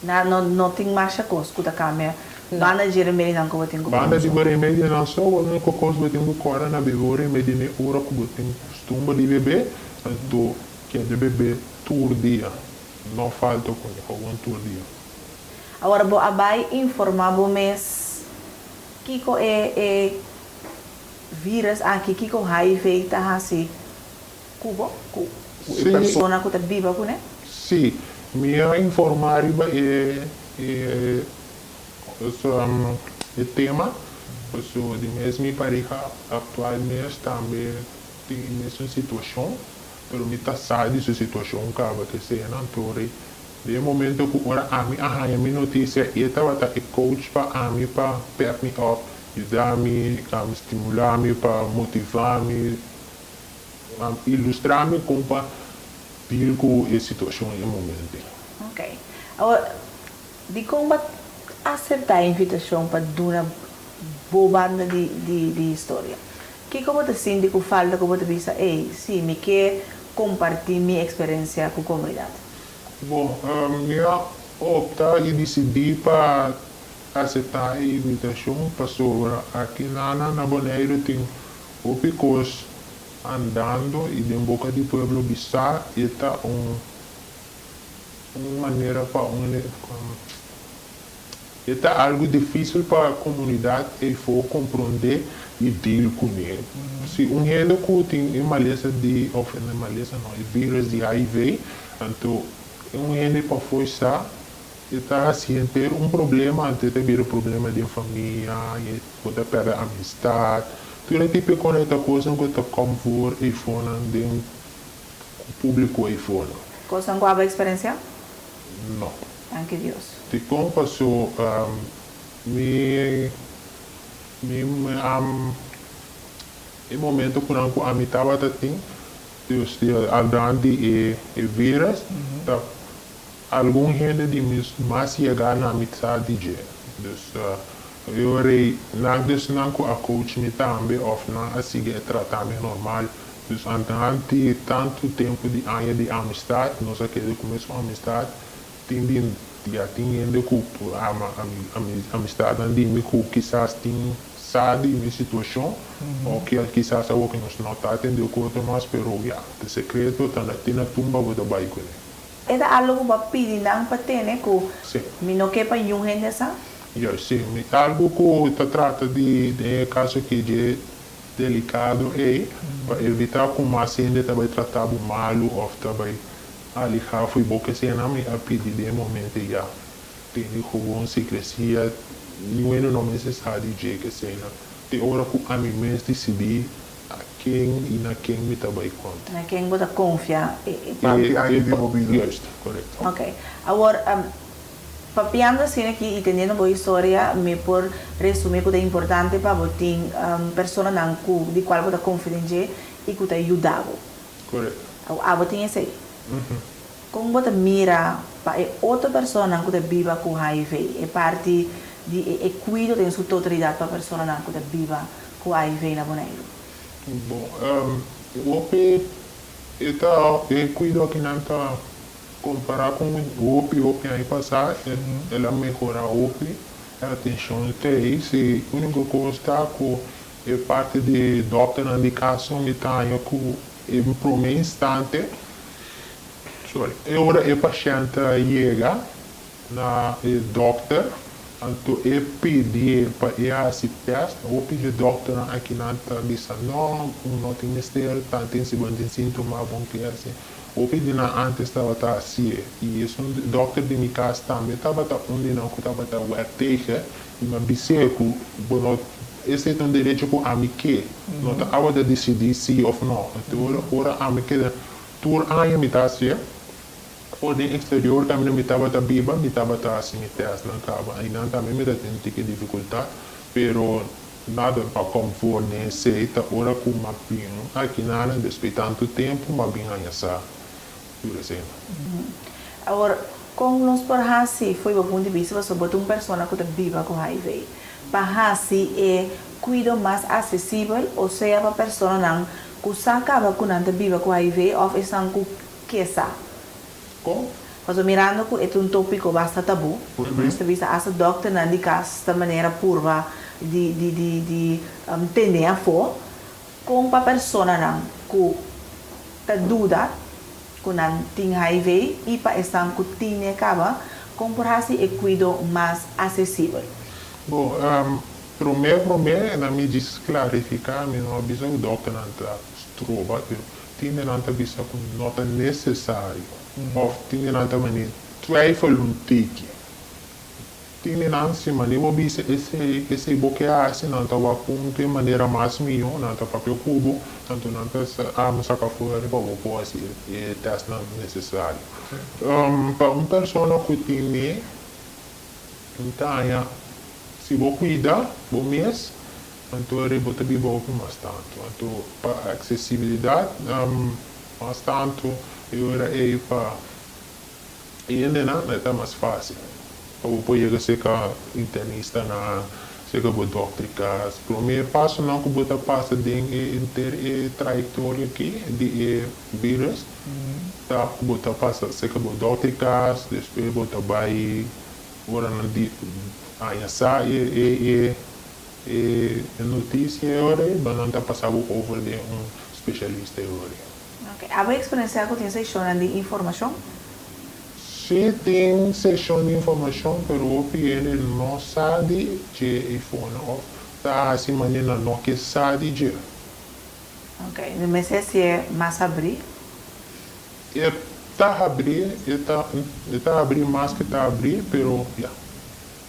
Não tem marcha coisa que cambia. Banda de remédio não que eu
Banda de remédio não só, a única coisa que eu tenho agora na beber remédio é hora que eu tenho costume de beber, então que é de beber todo dia. Não falta com algum todo dia.
Agora, vou abai informar o mês que é vírus aqui que o HIV está assim, cubo, pessoa que está viva com né?
Sim, minha informar é tema, porque de mesmo pareja atualmente também tem a mesma situação. Pero me está sabe dessa situação acaba que se não torre de momento que ora a minha notícia e estava coach para a mim para pep me up ajudar-me estimular-me para motivar-me ilustrar-me como para vir com a situação em momento.
Ok. Agora de como aceitar a invitação para dar uma boa banda de história. Que como te sente que falta como te pensa, sim, me quer compartilhar minha experiência com a comunidade?
Bom, eu optei e decidi para aceitar a invitação para sobre aqui na Bonaire tem o picos andando e de boca de pueblo Bissá e está uma maneira para está algo difícil para a comunidade e for compreender e deal com ele. Se gente que tem maleza de maleza não, vírus de HIV, então gente para forçar está assim ter problema antes de ter problema de família, e pode perder amistade, tudo tipo de coisa que está como for e fora de público e fora.
Coisa com a experiência?
Não.
Thank you, Deus.
De como passou, em momento quando a mitad tem, Deus grande e vírus, algum gente de mais chegar na mitad de dia. Eu não a coach me também of não a seguir tratamento normal. Durante tanto tempo de anos de amistade, nós aqui começamos a amistade, já tinha que a amistade de mim que quizás tem sabe minha situação ou que quizás algo que nós não está atendendo com outro mas pero já o secreto está na tumba do bairro.
É algo para pedir não para ter né que me não quer para nenhum gente essa?
Sim, algo que trata de caso que é delicado para evitar que mais gente também tratado mal ou também ali já foi bom que se não me a pedir de momento já tem alguma secrecia não é necessário de que seja de hora que a mim mesmo decidir a quem e na quem me também conta
na quem você confia
aí de correto.
Ok, agora papiando assim aqui e entendendo boa história me por resumir que é importante para você pessoa de qual você confia e que te ajudava
correto
você tem esse aí. Como você mira para outra pessoa que vive com HIV, é parte de cuidar em sua totalidade para a pessoa que vive com HIV na Bonaire?
Bom, eu cuido que não está comparar com o OP aí passar, ela melhora o OP, a atenção tem isso, a única coisa que é parte de doctor na indicação, me está aí que para um instante agora o paciente chega na doctor Então, eu pedi para ir a esse teste, eu pedi ao doutor aqui na disse, não tem mistério, tem sintoma, bom que assim. Eu pedi na antes estava assim, e isso o doutor de minha casa também estava onde não estava o arteja, e me disse que, bom, esse é um direito com a Mickey, não estava a decidir se ou não. Então, agora a Mickey, tur aia me tá assim, o de exterior também me estava a biba, me estava assim, me teste na cava, aí não também me tem que dificuldade, pero nada para conforto nem aceita, ora com uma pino, aqui nada, depois tanto tempo, uma bem essa, por exemplo.
Agora, com nós por assim, foi o ponto de vista sobre uma pessoa que vive com HIV. Para assim é cuido mais acessível, ou seja, para pessoa não que acaba com não vive com HIV ou estão com que
Como?
Mas mirando que é um tópico bastante tabu, por vista as doctor não diz de maneira pura de entender a for, com para pessoa não que está dúvida que não tem HIV e para estar com tem acaba, com por assim é cuido mais acessível.
Bom, primeiro, na me diz clarificar, me não avisa o doutor não está trova, tem não está vista com nota necessário, ou tem não está maneira, trifle um tique. Tem não se maneira, eu visa esse bloquear, assim não está o ponto de maneira mais melhor, não está papel cubo, tanto não está a sacar fora, para o posse, e teste não necessário. Para uma pessoa que tem, então, se você cuidar, bom mês, então ele bota bem mais tanto. Então, para acessibilidade, mais tanto, eu era aí para ainda não é mais fácil. Eu podia ser que internista na chega o doutor casa. Primeiro passo não que bota passa de trajetória aqui de vírus, tá bota passa chega o doutor casa, depois bota vai agora não di essa notícia agora não está passando over de especialista agora.
Okay. A experiência que tem sessão de informação?
Sim, tem sessão de informação, pero o PN não sabe de iPhone, tá assim maneira não que sabe de.
Ok, mas se é mais abrir?
Está abrir mais que está abrir, pero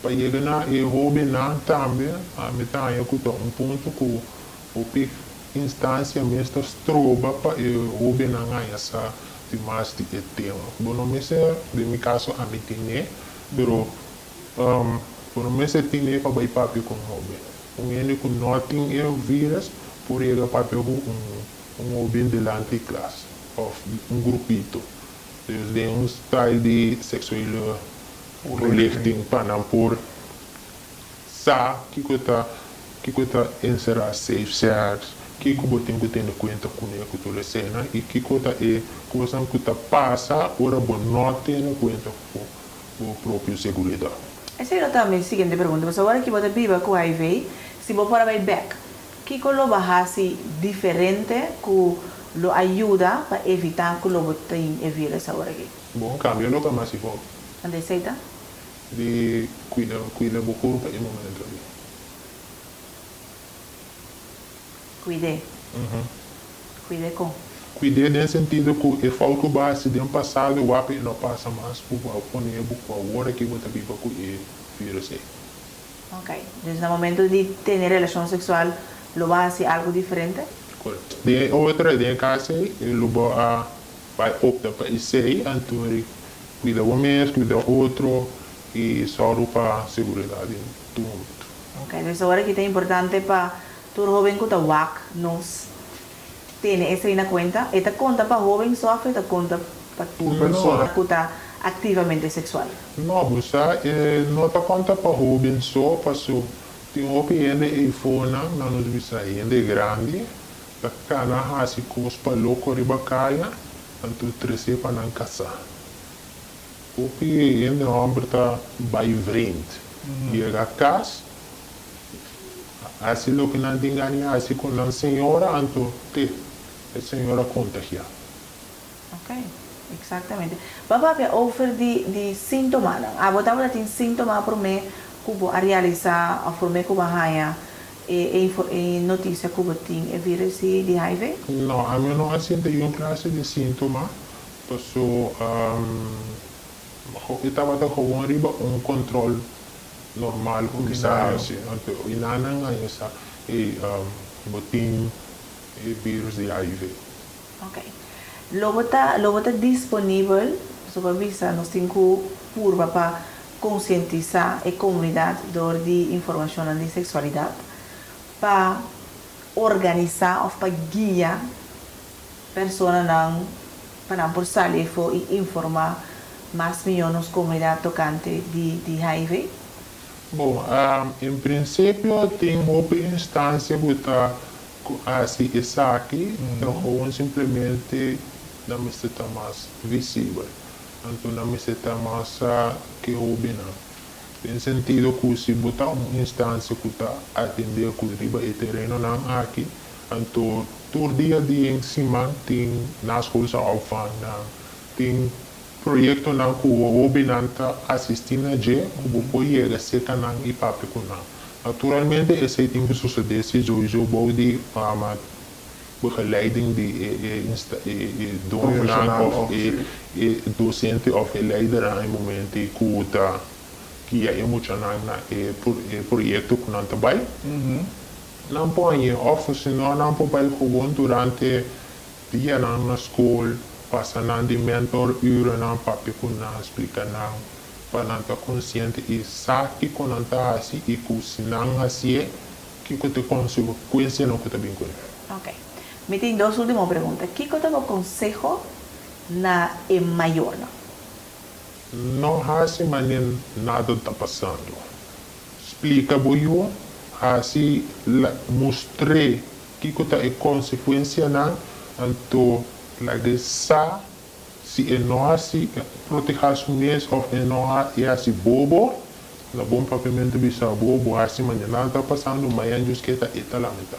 para chegar na hobby não também, a metade é que um ponto que o instância mesmo trova para o hobby não ganha essa de mais de tema. Bom, não me sei, de meu caso a mim tem, pero por me se tem para vai papel com hobby. Um ele que não tem é vírus por ele papel com hobby de la classe ou grupito. Tem style de sexual lifting para não por que está encerrar safe sex, que botem que tem conta com ele que toda cena e que é coisa que está passa ora bom não tem conta com o próprio segurança.
Essa é a minha seguinte pergunta. Mas agora que você vive com HIV, se você para back, que lo bahasi diferente que lo ajuda para evitar que lo tenha vírus agora aqui?
Bom, cambio lo que mais se for.
Onde aceita?
De cuidar do corpo em momento ali.
Cuide. Cuide com?
Cuidei no sentido que eu falo que o base do ano passado o AP não passa mais por agora que você vive com o vírus aí.
Ok. Então, no momento de ter relação sexual, lo base algo diferente?
Correto. De outra, de casa, ele vai optar para isso aí, então ele cuida o mês, cuida o outro, e só para segurança do momento.
Ok, então agora que é importante para todo jovem que está WAC, nós tem essa na conta, esta conta para jovem só afeta conta para toda pessoa que está ativamente sexual.
Não, você não está conta para jovem só, passou tem um OPN e iPhone, não nos visa ainda grande, da cana hasi cos para louco ribacaia, então trece para não caçar. OPN é uma está bem frente, e a casa assim que não tem ganho, assim com a senhora, então a senhora contagia.
Ok, exatamente. Papai, offer de sintoma, a botar tem sintoma para mim, kubo a realizar a forma kubo haya e notícia kubo ting e vírus de HIV?
Não, a mim não sinto uma classe de sintoma, então eu estava com um controle normal com isso assim, então e nada essa e botim e vírus de HIV.
Ok. Logo tá disponível sobre visa nos cinco curva para conscientizar a comunidade de informação de sexualidade, para organizar ou para guiar pessoas para por sair e informar mais milhões de comunidade tocante de HIV.
Bom, em princípio tem uma instância que está assim, essa aqui, então simplesmente não está mais visível. Então não está mais que ouvina. Tem sentido que se botar uma instância que está atender que riba e terreno não aqui, então todo dia de em cima tem nas coisas alfa, tem projeto não que o ouvina está assistindo a gente, que pode chegar não e papo com não. Naturalmente esse tem que suceder se eu vou de begeleiding de dominant e docente of leider aan momento que é emocional na projeto que não trabalha. Não pode, ou senão não pode gewoon durante dia na escola, passando de mentor uren na papel com na explicar não, para não estar consciente e sabe que não está assim e que se não assim que tem consequência não que está bem com ele.
Ok. Me tem duas últimas perguntas. O que você aconselha na maior?
Não assim, mas nada está passando. Explica eu, assim, mostrei que é consequência não, então, se não assim, proteger o mês ou não é assim bobo, na bom papelmente bisa bobo, assim, mas nada está passando, mas antes que está lamenta.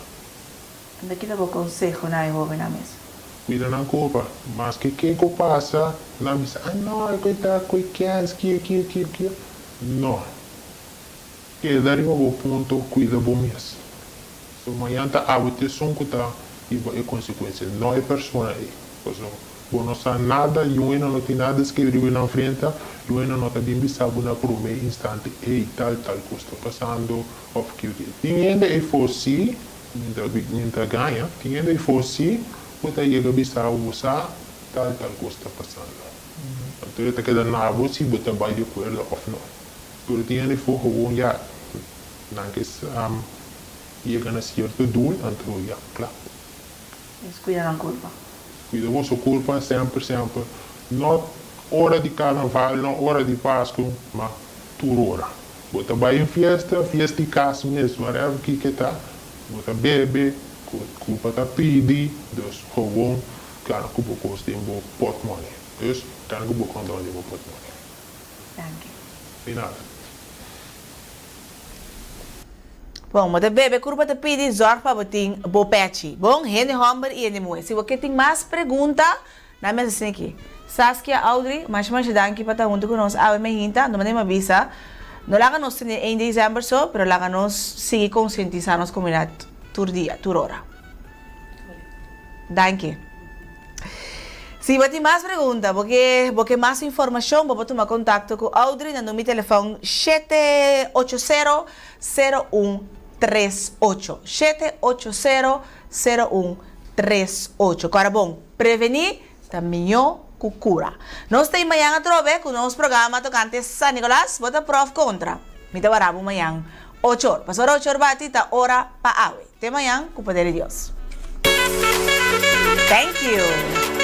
Daqui eu aconselho na jovem na mesa.
Cuida na culpa, mas que passa, na mesa, não, que não. Que daria o ponto, cuida bom mesmo. Se amanhã está a atenção que está e consequência, não é pessoa aí. Bom, não sabe nada, eu não tem nada escrito na frente, eu não está bem sabe na primeiro instante, e tal que está passando, ou que tem ainda e fosse, minha ganha, tem ainda e fosse, você chega a usar, tal que está passando. Então, está querendo na você, você vai de acordo ou não. Então, tem ainda e for gewoon, ja, não que chega na certo doel, então, ja, claro.
Isso cuida na culpa.
Cuida da sua culpa sempre. Não hora de carnaval, não hora de Páscoa, mas tudo hora. Você vai em festa de casa mesmo, whatever que está. Você bebe, culpa está pedir, dus gewoon kan ik ook kosten in portemonnee. Dus kan ik ook controle in portemonnee.
Dank je.
De nada.
Bom, mas bebe curva te pedir zorg para botin bo peti. Bom, hende homber e hende moe. Se você tem mais pergunta, na mesa aqui. Saskia, Audrey, mais danke para estar junto conosco. A me hinta, não me avisa. Não lá nos em dezembro só, pero lá nos sigue conscientizar nos comunidade tur dia, tur hora. Danke. Se você tem mais perguntas, porque mais informação, você tomar contato com Audrey no número de telefone 780-0138. 780-0138. Agora, bom, prevenir também com cura. Nós temos amanhã a trove com o nosso programa tocante San Nicolás, bota prof contra. Me te varamos amanhã 8 horas. Passou 8 horas, batita hora para awe. Até amanhã, com o poder de Deus. Thank you.